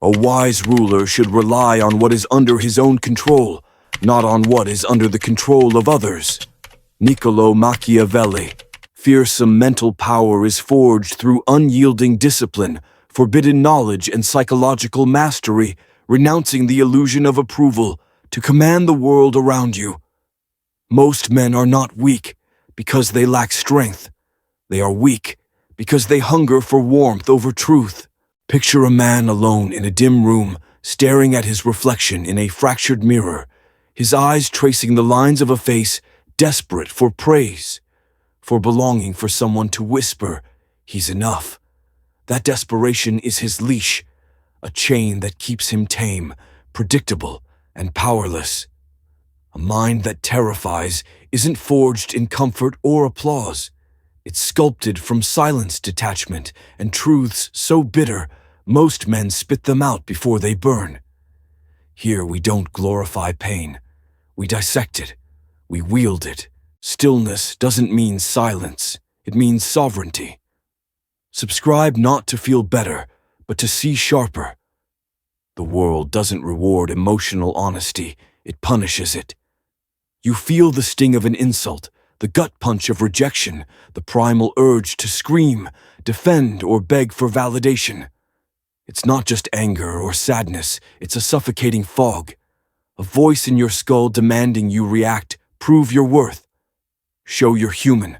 A wise ruler should rely on what is under his own control, not on what is under the control of others. Niccolo Machiavelli. Fearsome mental power is forged through unyielding discipline, forbidden knowledge, and psychological mastery, renouncing the illusion of approval to command the world around you. Most men are not weak because they lack strength. They are weak because they hunger for warmth over truth. Picture a man alone in a dim room, staring at his reflection in a fractured mirror, his eyes tracing the lines of a face desperate for praise, for belonging, for someone to whisper, "He's enough." That desperation is his leash, a chain that keeps him tame, predictable, and powerless. A mind that terrifies isn't forged in comfort or applause. It's sculpted from silence, detachment, and truths so bitter, most men spit them out before they burn. Here we don't glorify pain. We dissect it. We wield it. Stillness doesn't mean silence. It means sovereignty. Subscribe not to feel better, but to see sharper. The world doesn't reward emotional honesty. It punishes it. You feel the sting of an insult, the gut punch of rejection, the primal urge to scream, defend, or beg for validation. It's not just anger or sadness, it's a suffocating fog. A voice in your skull demanding you react, prove your worth, show you're human.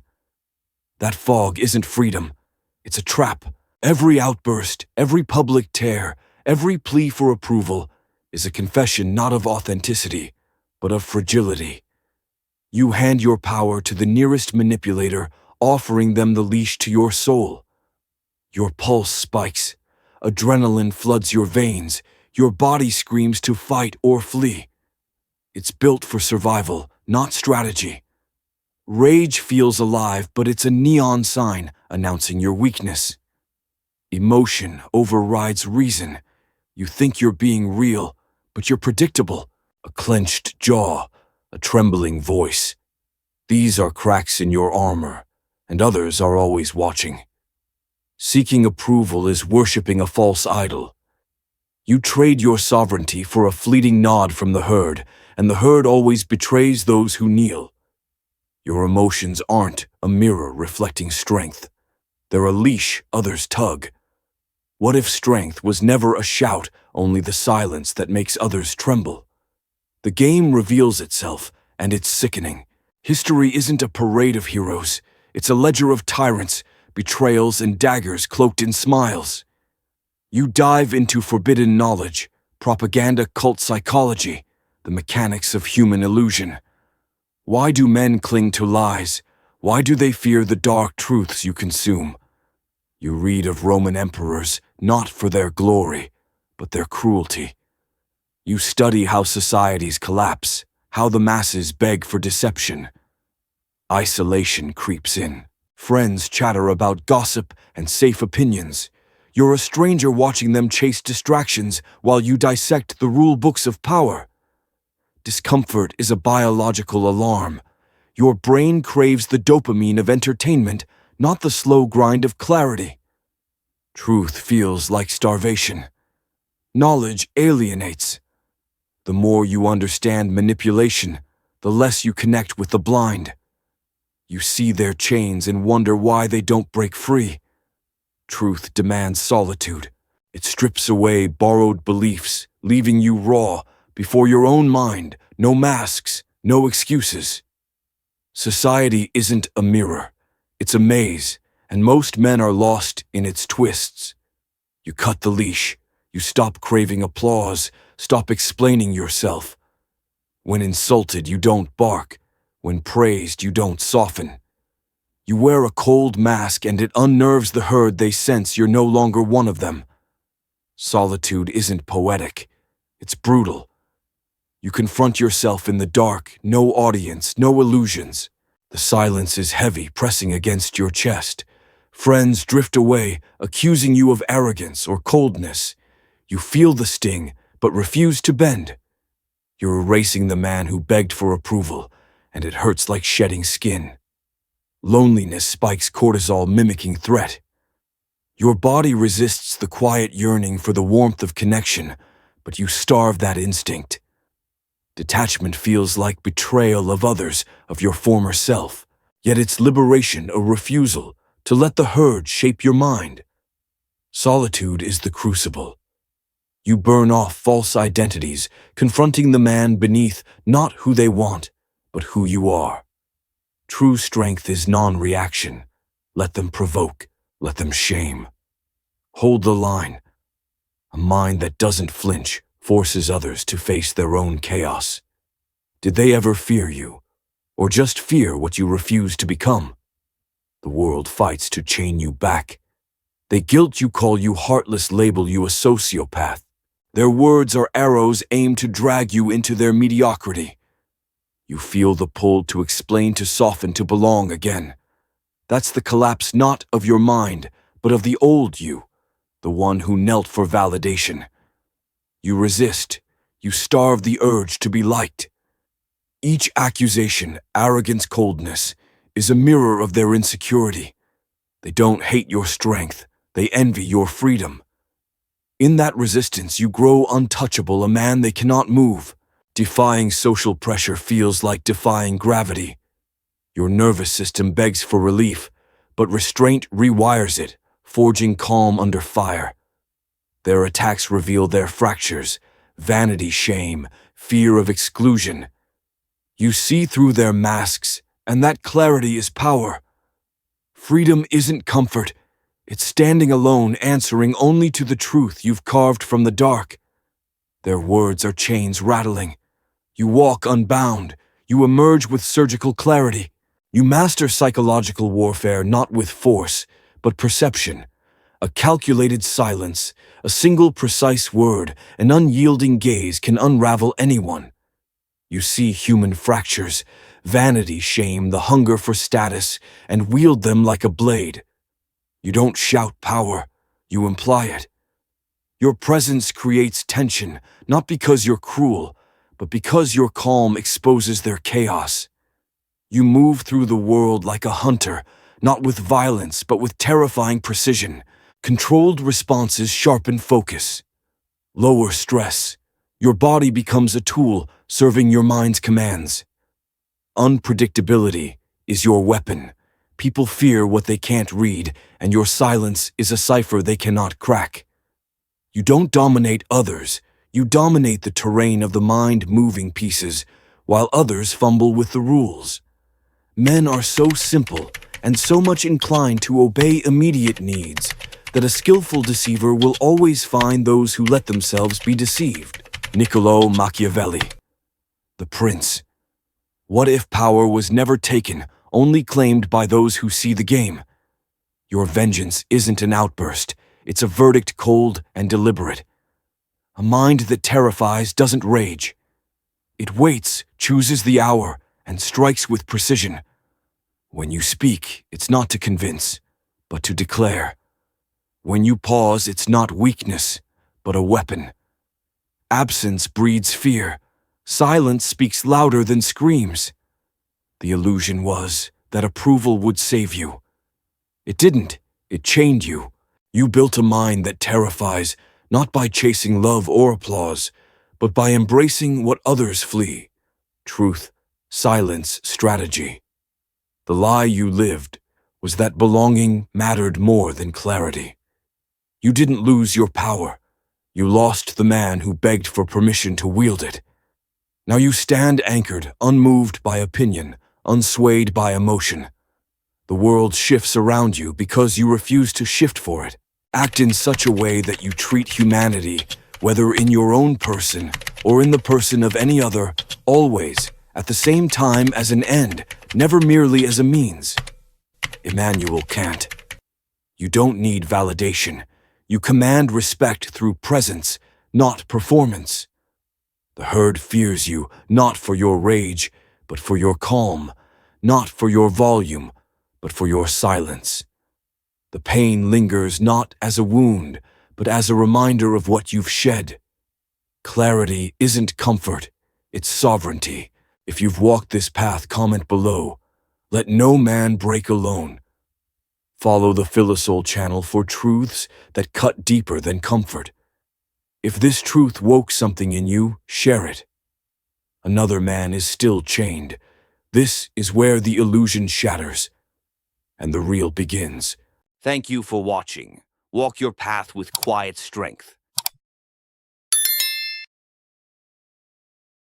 That fog isn't freedom, it's a trap. Every outburst, every public tear, every plea for approval is a confession not of authenticity, but of fragility. You hand your power to the nearest manipulator, offering them the leash to your soul. Your pulse spikes. Adrenaline floods your veins. Your body screams to fight or flee. It's built for survival, not strategy. Rage feels alive, but it's a neon sign announcing your weakness. Emotion overrides reason. You think you're being real, but you're predictable. A clenched jaw, a trembling voice. These are cracks in your armor, and others are always watching. Seeking approval is worshiping a false idol. You trade your sovereignty for a fleeting nod from the herd, and the herd always betrays those who kneel. Your emotions aren't a mirror reflecting strength. They're a leash others tug. What if strength was never a shout, only the silence that makes others tremble? The game reveals itself, and it's sickening. History isn't a parade of heroes. It's a ledger of tyrants, betrayals, and daggers cloaked in smiles. You dive into forbidden knowledge, propaganda, cult psychology, the mechanics of human illusion. Why do men cling to lies? Why do they fear the dark truths you consume? You read of Roman emperors, not for their glory, but their cruelty. You study how societies collapse, how the masses beg for deception. Isolation creeps in. Friends chatter about gossip and safe opinions. You're a stranger watching them chase distractions while you dissect the rule books of power. Discomfort is a biological alarm. Your brain craves the dopamine of entertainment, not the slow grind of clarity. Truth feels like starvation. Knowledge alienates. The more you understand manipulation, the less you connect with the blind. You see their chains and wonder why they don't break free. Truth demands solitude. It strips away borrowed beliefs, leaving you raw before your own mind, no masks, no excuses. Society isn't a mirror. It's a maze, and most men are lost in its twists. You cut the leash. You stop craving applause, stop explaining yourself. When insulted, you don't bark. When praised, you don't soften. You wear a cold mask and it unnerves the herd. They sense you're no longer one of them. Solitude isn't poetic. It's brutal. You confront yourself in the dark, no audience, no illusions. The silence is heavy, pressing against your chest. Friends drift away, accusing you of arrogance or coldness. You feel the sting, but refuse to bend. You're erasing the man who begged for approval, and it hurts like shedding skin. Loneliness spikes cortisol, mimicking threat. Your body resists the quiet yearning for the warmth of connection, but you starve that instinct. Detachment feels like betrayal of others, of your former self, yet it's liberation, a refusal to let the herd shape your mind. Solitude is the crucible. You burn off false identities, confronting the man beneath not who they want, but who you are. True strength is non-reaction. Let them provoke, let them shame. Hold the line. A mind that doesn't flinch forces others to face their own chaos. Did they ever fear you, or just fear what you refuse to become? The world fights to chain you back. They guilt you, call you heartless, label you a sociopath. Their words are arrows aimed to drag you into their mediocrity. You feel the pull to explain, to soften, to belong again. That's the collapse not of your mind, but of the old you, the one who knelt for validation. You resist. You starve the urge to be liked. Each accusation, arrogance, coldness, is a mirror of their insecurity. They don't hate your strength. They envy your freedom. In that resistance, you grow untouchable, a man they cannot move. Defying social pressure feels like defying gravity. Your nervous system begs for relief, but restraint rewires it, forging calm under fire. Their attacks reveal their fractures, vanity, shame, fear of exclusion. You see through their masks, and that clarity is power. Freedom isn't comfort. It's standing alone, answering only to the truth you've carved from the dark. Their words are chains rattling. You walk unbound. You emerge with surgical clarity. You master psychological warfare not with force, but perception. A calculated silence, a single precise word, an unyielding gaze can unravel anyone. You see human fractures, vanity, shame, the hunger for status, and wield them like a blade. You don't shout power, you imply it. Your presence creates tension, not because you're cruel, but because your calm exposes their chaos. You move through the world like a hunter, not with violence, but with terrifying precision. Controlled responses sharpen focus. Lower stress. Your body becomes a tool serving your mind's commands. Unpredictability is your weapon. People fear what they can't read, and your silence is a cipher they cannot crack. You don't dominate others. You dominate the terrain of the mind, moving pieces, while others fumble with the rules. Men are so simple and so much inclined to obey immediate needs that a skillful deceiver will always find those who let themselves be deceived. Niccolò Machiavelli. The Prince. What if power was never taken, only claimed by those who see the game? Your vengeance isn't an outburst. It's a verdict, cold and deliberate. A mind that terrifies doesn't rage. It waits, chooses the hour, and strikes with precision. When you speak, it's not to convince, but to declare. When you pause, it's not weakness, but a weapon. Absence breeds fear. Silence speaks louder than screams. The illusion was that approval would save you. It didn't. It chained you. You built a mind that terrifies, not by chasing love or applause, but by embracing what others flee. Truth, silence, strategy. The lie you lived was that belonging mattered more than clarity. You didn't lose your power. You lost the man who begged for permission to wield it. Now you stand anchored, unmoved by opinion, unswayed by emotion. The world shifts around you because you refuse to shift for it. Act in such a way that you treat humanity, whether in your own person or in the person of any other, always, at the same time as an end, never merely as a means. Immanuel Kant. You don't need validation. You command respect through presence, not performance. The herd fears you, not for your rage, but for your calm, not for your volume, but for your silence. The pain lingers not as a wound, but as a reminder of what you've shed. Clarity isn't comfort, it's sovereignty. If you've walked this path, comment below. Let no man break alone. Follow the Philosoul channel for truths that cut deeper than comfort. If this truth woke something in you, share it. Another man is still chained. This is where the illusion shatters and the real begins. Thank you for watching. Walk your path with quiet strength.